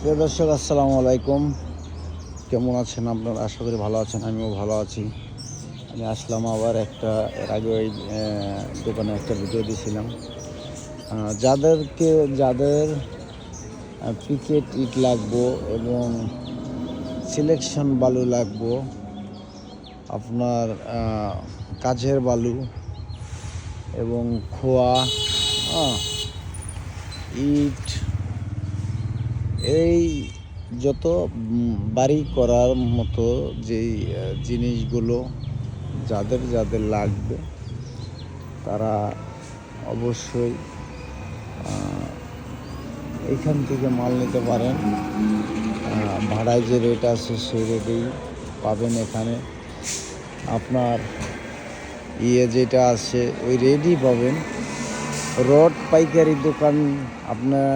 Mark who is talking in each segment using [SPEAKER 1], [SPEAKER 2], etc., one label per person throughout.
[SPEAKER 1] প্রিয় দর্শক, আসসালামু আলাইকুম। কেমন আছেন আপনারা? আশা করি ভালো আছেন। আমিও ভালো আছি। আমি আসলাম আবার এর আগে ওই দোকানে একটা ভিডিও দিয়েছিলাম। যাদের পিকেট ইট লাগবো এবং সিলেকশন বালু লাগবো, আপনার কাঠের বালু এবং খোয়া, ইট, এই যত বাড়ি করার মতো যেই জিনিসগুলো যাদের যাদের লাগবে তারা অবশ্যই এইখান থেকে মাল নিতে পারেন। ভাড়ায় যে রেট আছে সেই রেটেই পাবেন। এখানে আপনার যেটা আছে ওই রেটই পাবেন। রড পাইকারি দোকান, আপনার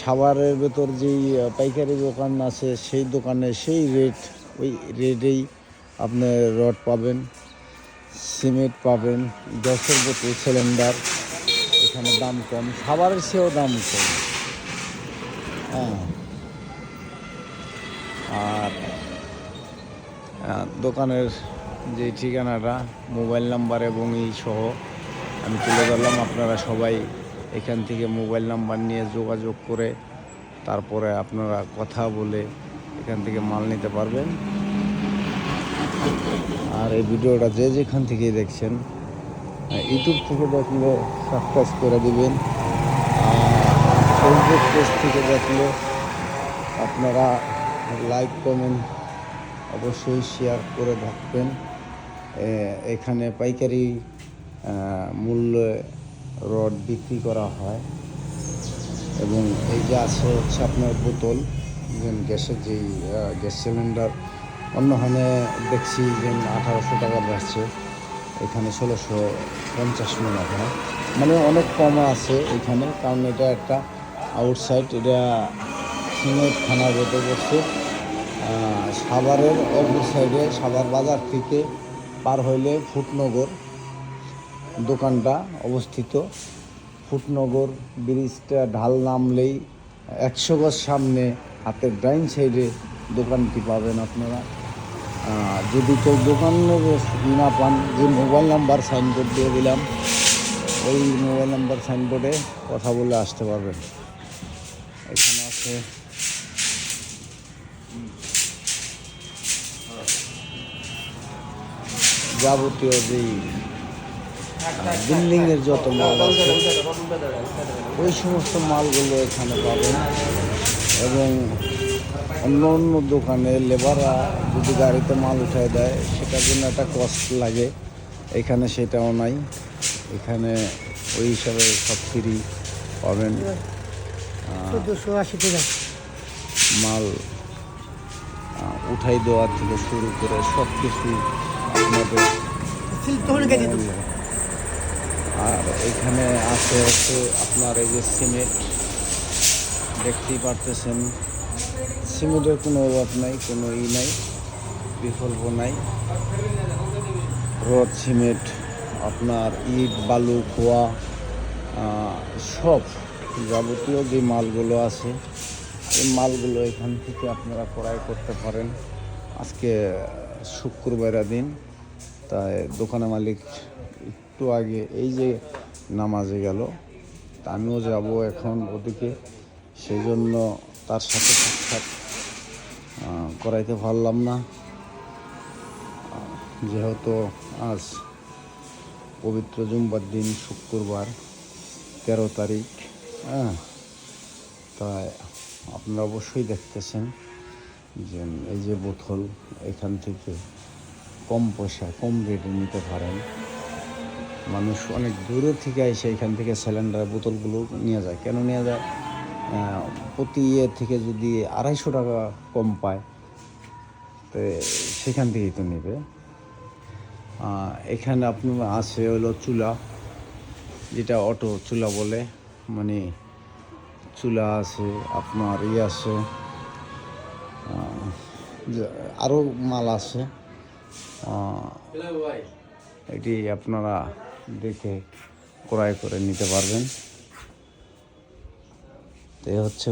[SPEAKER 1] সাভারের ভেতর যেই পাইকারি দোকান আছে সেই দোকানে সেই রেট, ওই রেটেই আপনি রড পাবেন, সিমেন্ট পাবেন, গ্যাসের বোতল, সিলিন্ডার এখানে দাম কম, সাভারের চেয়েও দাম কম। আর দোকানের যে ঠিকানাটা, মোবাইল নাম্বার এবং এই সহ আমি তুলে ধরলাম। আপনারা সবাই এখান থেকে মোবাইল নাম্বার নিয়ে যোগাযোগ করে তারপরে আপনারা কথা বলে এখান থেকে মাল নিতে পারবেন। আর এই ভিডিওটা যে যেখান থেকে দেখছেন, ইউটিউব থেকে দেখলে সাবস্ক্রাইব করে দিবেন, ফেসবুক পেজ থেকে দেখলে আপনারা লাইক কমেন্ট অবশ্যই শেয়ার করে থাকবেন। এখানে পাইকারি মূল্যে রড বিক্রি করা হয়। এবং এই যে আছে হচ্ছে আপনার বোতল, গ্যাসের যেই গ্যাস সিলিন্ডার, অন্যখানে দেখছি যে 1800 টাকা বেচছে, এখানে 1650 মনে হয়, মানে অনেক কম আছে এখানে। কারণ এটা একটা আউটসাইড, এটা সিমেন্ট থানার ভেতর পড়ছে। সাভারের অপর সাইডে, সাভার বাজার থেকে পার হইলে ফুটনগর দোকানটা অবস্থিত। ফুটনগর ব্রিজটা ঢাল নামলেই 100 গজ সামনে হাতের ডাইন সাইডে দোকানটি পাবেন আপনারা। যদি কেউ দোকানের না পান, যে মোবাইল নাম্বার সাইনবোর্ড দিয়ে দিলাম, ওই মোবাইল নাম্বার সাইনবোর্ডে কথা বলে আসতে পারবেন। এখানে আছে যাবতীয় যেই বিল্ডিংয়ের যত মাল আছে ওই সমস্ত মালগুলো এখানে পাবেন। এবং অন্য অন্য দোকানে লেবাররা যদি গাড়িতে মাল উঠায় দেয় সেটার জন্য একটা কস্ট লাগে, এখানে সেটাও নাই। এখানে ওই হিসাবে সব ফ্রি পাবেন।
[SPEAKER 2] 1480 টাকা
[SPEAKER 1] মাল উঠাই দেওয়া থেকে শুরু করে সব কিছু আপনাদের। আর এখানে আছে হচ্ছে আপনার এই যে সিমেন্ট, দেখতেই পারতেছেন সিমেন্টের কোনো অভাব নাই, কোনো নাই, বিকল্প নাই। রড, সিমেন্ট, আপনার ইট, বালু, খোয়া, সব যাবতীয় যে মালগুলো আছে এই মালগুলো এখান থেকে আপনারা ক্রয় করতে পারেন। আজকে শুক্রবারের দিন, তাই দোকানের মালিক একটু আগে এই যে নামাজে গেল, তা আমিও যাব এখন ওদিকে, সেই জন্য তার সাথে সাক্ষাৎ করাইতে পারলাম না। যেহেতু আজ পবিত্র জুম্মার দিন, শুক্রবার 13 তারিখ, তাই আপনারা অবশ্যই দেখতেছেন যে এই যে বোতল এখান থেকে কম পয়সা, কম রেটে নিতে পারেন। মানুষ অনেক দূরে থেকে এসে এখান থেকে সিলিন্ডার বোতলগুলো নিয়ে যায়। কেন নিয়ে যায়? প্রতি থেকে যদি 250 টাকা কম পায়, তো সেখান থেকেই তো নেবে। এখানে আপনার আছে হলো চুলা, যেটা অটো চুলা বলে, মানে চুলা আছে, আপনার আছে, আরও মাল আছে। এটি আপনারা দেখে ক্রয় করে নিতে পারবেন। তো হচ্ছে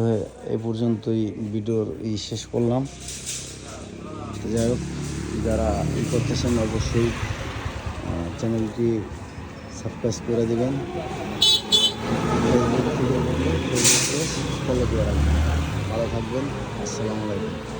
[SPEAKER 1] এই পর্যন্তই ভিডিওর শেষ করলাম। তো যাই হোক, যারা করতেছেন অবশ্যই চ্যানেলটি সাবস্ক্রাইব করে দেবেন, ফেসবুক থেকে ফলো দিয়ে রাখবেন। ভালো থাকবেন। আসসালামু আলাইকুম।